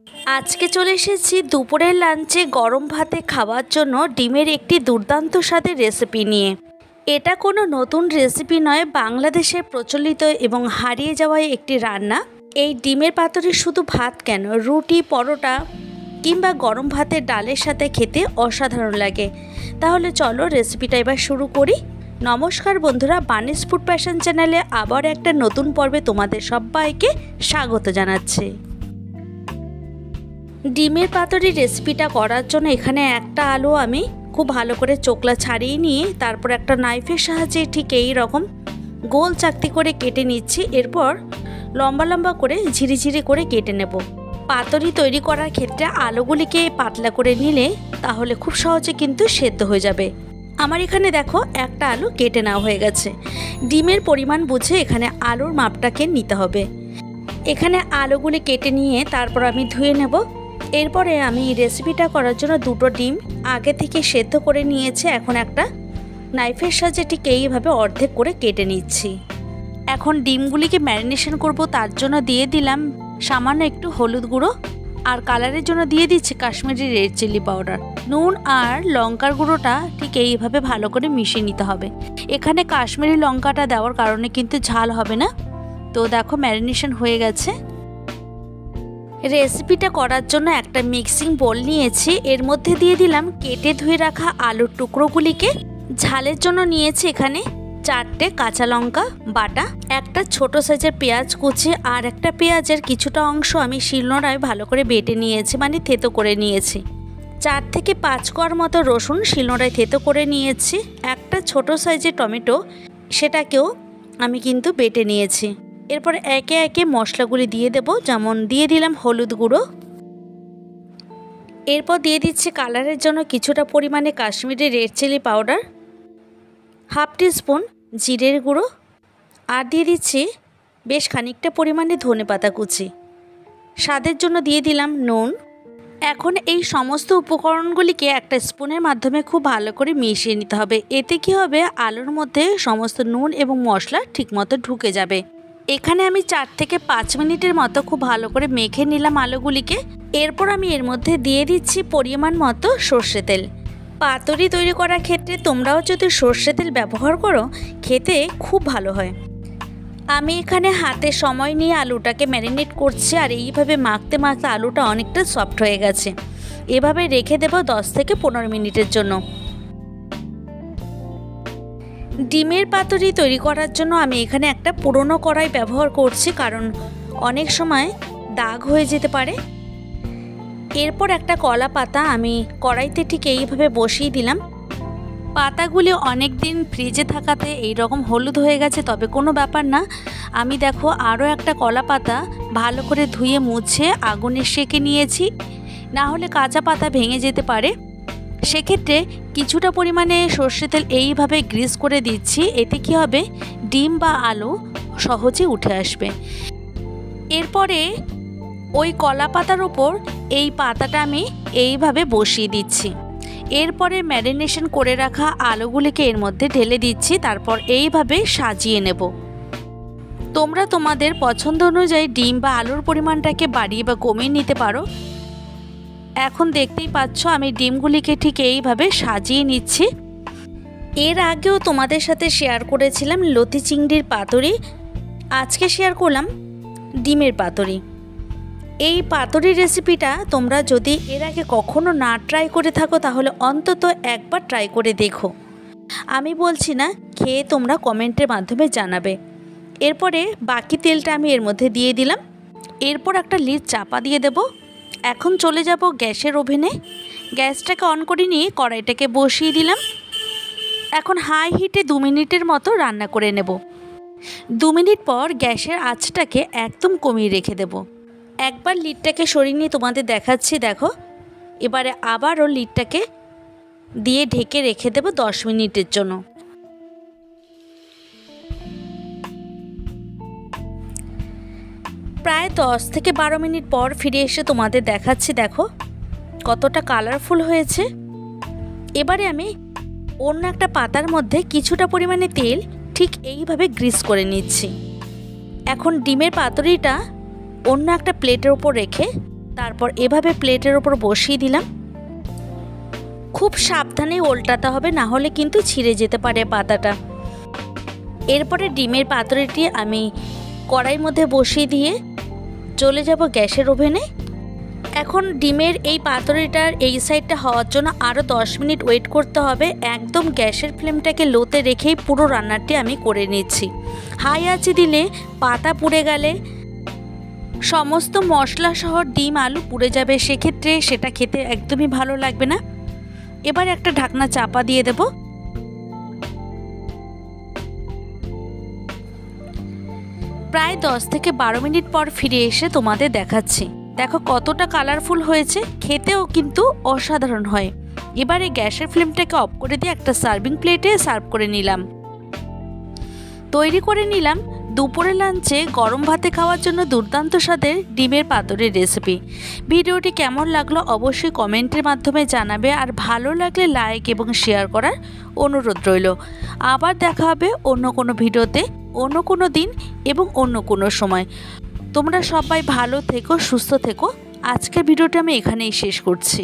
আজকে চলে এসেছি দুপুরের লাঞ্চে গরম ভাতে খাওয়ার জন্য ডিমের একটি দুর্দান্ত স্বাদের রেসিপি নিয়ে। এটা কোনো নতুন রেসিপি নয়, বাংলাদেশের প্রচলিত এবং হারিয়ে যাওয়া একটি রান্না। এই ডিমের পাতুরি শুধু ভাত কেন, রুটি, পরোটা কিংবা গরম ভাতের ডালের সাথে খেতে অসাধারণ লাগে। তাহলে চলো রেসিপিটা এবার শুরু করি। নমস্কার বন্ধুরা, বানিস ফুড প্যাশন চ্যানেলে আবার একটা নতুন পর্বে তোমাদের সবাইকে স্বাগত জানাচ্ছি। ডিমের পাতুরি রেসিপিটা করার জন্য এখানে একটা আলু আমি খুব ভালো করে চোকলা ছাড়িয়ে নিয়ে তারপর একটা নাইফের সাহায্যে ঠিক এই রকম গোল চাকতি করে কেটে নিচ্ছি। এরপর লম্বা লম্বা করে ঝিরিঝিরি করে কেটে নেব। পাতুরি তৈরি করার ক্ষেত্রে আলুগুলিকে পাতলা করে নিলে তাহলে খুব সহজে কিন্তু সেদ্ধ হয়ে যাবে। আমার এখানে দেখো একটা আলু কেটে নেওয়া হয়ে গেছে। ডিমের পরিমাণ বুঝে এখানে আলুর মাপটাকে নিতে হবে। এখানে আলুগুলি কেটে নিয়ে তারপর আমি ধুয়ে নেব। এরপরে আমি রেসিপিটা করার জন্য দুটো ডিম আগে থেকে সেদ্ধ করে নিয়েছি। এখন একটা নাইফের সাহায্যে ঠিক এইভাবে অর্ধেক করে কেটে নিচ্ছি। এখন ডিমগুলিকে ম্যারিনেশন করব, তার জন্য দিয়ে দিলাম সামান্য একটু হলুদ গুঁড়ো, আর কালারের জন্য দিয়ে দিচ্ছি কাশ্মীরি রেড চিলি পাউডার। নুন আর লঙ্কার গুঁড়োটা ঠিক এইভাবে ভালো করে মিশিয়ে নিতে হবে। এখানে কাশ্মীরি লঙ্কাটা দেওয়ার কারণে কিন্তু ঝাল হবে না। তো দেখো ম্যারিনেশন হয়ে গেছে। রেসিপিটা করার জন্য একটা মিক্সিং বোল নিয়েছি, এর মধ্যে দিয়ে দিলাম কেটে ধুয়ে রাখা আলুর টুকরোগুলিকে। ঝালের জন্য নিয়েছি এখানে 4টে কাঁচা লঙ্কা বাটা, একটা ছোট সাইজের পেঁয়াজ কুচি, আর একটা পেঁয়াজের কিছুটা অংশ আমি শিলনোড়ায় ভালো করে বেটে নিয়েছি, মানে থেতো করে নিয়েছি। 4 থেকে 5 কোয়ার মতো রসুন শিলনোড়ায় থেতো করে নিয়েছি। একটা ছোট সাইজের টমেটো, সেটাকেও আমি কিন্তু বেটে নিয়েছি। এরপর একে একে মশলাগুলি দিয়ে দেব। যেমন দিয়ে দিলাম হলুদ গুঁড়ো, এরপর দিয়ে দিচ্ছি কালারের জন্য কিছুটা পরিমাণে Kashmiri red chilli powder, half teaspoon জিরের গুঁড়ো, আর দিয়ে দিচ্ছি বেশ খানিকটা পরিমাণে ধনেপাতা কুচি। স্বাদের জন্য দিয়ে দিলাম নুন। এখন এই সমস্ত উপকরণগুলিকে একটা স্পুনের মাধ্যমে খুব ভালো করে মিশিয়ে নিতে হবে। এতে কি হবে, আলুর মধ্যে সমস্ত নুন এবং মশলা ঠিকমতো ঢুকে যাবে। এখানে আমি 4 থেকে 5 মিনিটের মতো খুব ভালো করে মেখে নিলাম আলুগুলিকে। এরপর আমি এর মধ্যে দিয়ে দিচ্ছি পরিমাণ মতো সর্ষে তেল। পাতুরি তৈরি করার ক্ষেত্রে তোমরাও যদি সর্ষে তেল ব্যবহার করো, খেতে খুব ভালো হয়। আমি এখানে হাতে সময় নিয়ে আলুটাকে ম্যারিনেট করছি, আর এইভাবে মাখতে মাখতে আলুটা অনেকটা সফট হয়ে গেছে। এভাবে রেখে দেব 10 থেকে 15 মিনিটের জন্য। ডিমের পাতুরি তৈরি করার জন্য আমি এখানে একটা পুরনো কড়াই ব্যবহার করছি, কারণ অনেক সময় দাগ হয়ে যেতে পারে। এরপর একটা কলা পাতা আমি কড়াইতে ঠিক এইভাবে বসিয়ে দিলাম। পাতাগুলি অনেক দিন ফ্রিজে থাকাতে এই রকম হলুদ হয়ে গেছে, তবে কোনো ব্যাপার না। আমি দেখো আরও একটা কলা পাতা ভালো করে ধুয়ে মুছে আগুনে সেঁকে নিয়েছি, না হলে কাঁচা পাতা ভেঙে যেতে পারে। সেক্ষেত্রে কিছুটা পরিমাণে সর্ষে তেল এইভাবে গ্রিস করে দিচ্ছি। এতে কি হবে, ডিম বা আলু সহজে উঠে আসবে। এরপরে ওই কলা পাতার ওপর এই পাতাটা আমি এইভাবে বসিয়ে দিচ্ছি। এরপরে ম্যারিনেশন করে রাখা আলুগুলিকে এর মধ্যে ঢেলে দিচ্ছি, তারপর এইভাবে সাজিয়ে নেব। তোমরা তোমাদের পছন্দ অনুযায়ী ডিম বা আলুর পরিমাণটাকে বাড়িয়ে বা কমিয়ে নিতে পারো। এখন দেখতেই পাচ্ছ আমি ডিমগুলিকে ঠিক এইভাবে সাজিয়ে নিচ্ছি। এর আগেও তোমাদের সাথে শেয়ার করেছিলাম লতি চিংড়ির পাতুরি, আজকে শেয়ার করলাম ডিমের পাতুরি। এই পাতুরি রেসিপিটা তোমরা যদি এর আগে কখনো না ট্রাই করে থাকো, তাহলে অন্তত একবার ট্রাই করে দেখো। আমি বলছি না, খেয়ে তোমরা কমেন্টের মাধ্যমে জানাবে। এরপরে বাকি তেলটা আমি এর মধ্যে দিয়ে দিলাম। এরপর একটা লিড চাপা দিয়ে দেব। এখন চলে যাব গ্যাসের ওভেনে। গ্যাসটাকে অন করে নিয়ে কড়াইটাকে বসিয়ে দিলাম। এখন হাই হিটে 2 মিনিটের মতো রান্না করে নেব। 2 মিনিট পর গ্যাসের আঁচটাকে একদম কমিয়ে রেখে দেব। একবার লিডটাকে সরিয়ে নিয়ে তোমাদের দেখাচ্ছি, দেখো। এবারে আবারও লিডটাকে দিয়ে ঢেকে রেখে দেব 10 মিনিটের জন্য। প্রায় 10 থেকে 12 মিনিট পর ফিরে এসে তোমাদের দেখাচ্ছি, দেখো কতটা কালারফুল হয়েছে। এবারে আমি অন্য একটা পাতার মধ্যে কিছুটা পরিমাণে তেল ঠিক এইভাবে গ্রিস করে নিচ্ছি। এখন ডিমের পাতুরিটা অন্য একটা প্লেটের উপর রেখে তারপর এভাবে প্লেটের ওপর বসিয়ে দিলাম। খুব সাবধানে উল্টাতে হবে, না হলে কিন্তু ছিঁড়ে যেতে পারে পাতাটা। এরপরে ডিমের পাতুরিটি আমি কড়াইয়ের মধ্যে বসিয়ে দিয়ে চলে যাব গ্যাসের ওভেনে। এখন ডিমের এই পাতুরিটার এই সাইডটা হওয়ার জন্য আরও 10 মিনিট ওয়েট করতে হবে। একদম গ্যাসের ফ্লেমটাকে লোতে রেখেই পুরো রান্নাটি আমি করে নিচ্ছি। হাই আঁচে দিলে পাতা পুড়ে গেলে সমস্ত মশলা সহ ডিম আলু পুড়ে যাবে, সেক্ষেত্রে সেটা খেতে একদমই ভালো লাগবে না। এবার একটা ঢাকনা চাপা দিয়ে দেব। প্রায় 10 থেকে 12 মিনিট পর ফিরে এসে তোমাদের দেখাচ্ছি। দেখো কতটা কালারফুল হয়েছে, খেতেও কিন্তু অসাধারণ হয়। এবারে গ্যাসের ফ্লেমটাকে অফ করে দিয়ে একটা সার্ভিং প্লেটে সার্ভ করে নিলাম। তৈরি করে নিলাম দুপুরে লাঞ্চে গরম ভাতে খাওয়ার জন্য দুর্দান্ত স্বাদের ডিমের পাতুরির রেসিপি। ভিডিওটি কেমন লাগলো অবশ্যই কমেন্টের মাধ্যমে জানাবে, আর ভালো লাগলে লাইক এবং শেয়ার করার অনুরোধ রইল। আবার দেখা হবে অন্য কোনো ভিডিওতে, অন্য কোনো দিন এবং অন্য কোনো সময়। তোমরা সবাই ভালো থেকো, সুস্থ থেকো। আজকের ভিডিওটা আমি এখানেই শেষ করছি।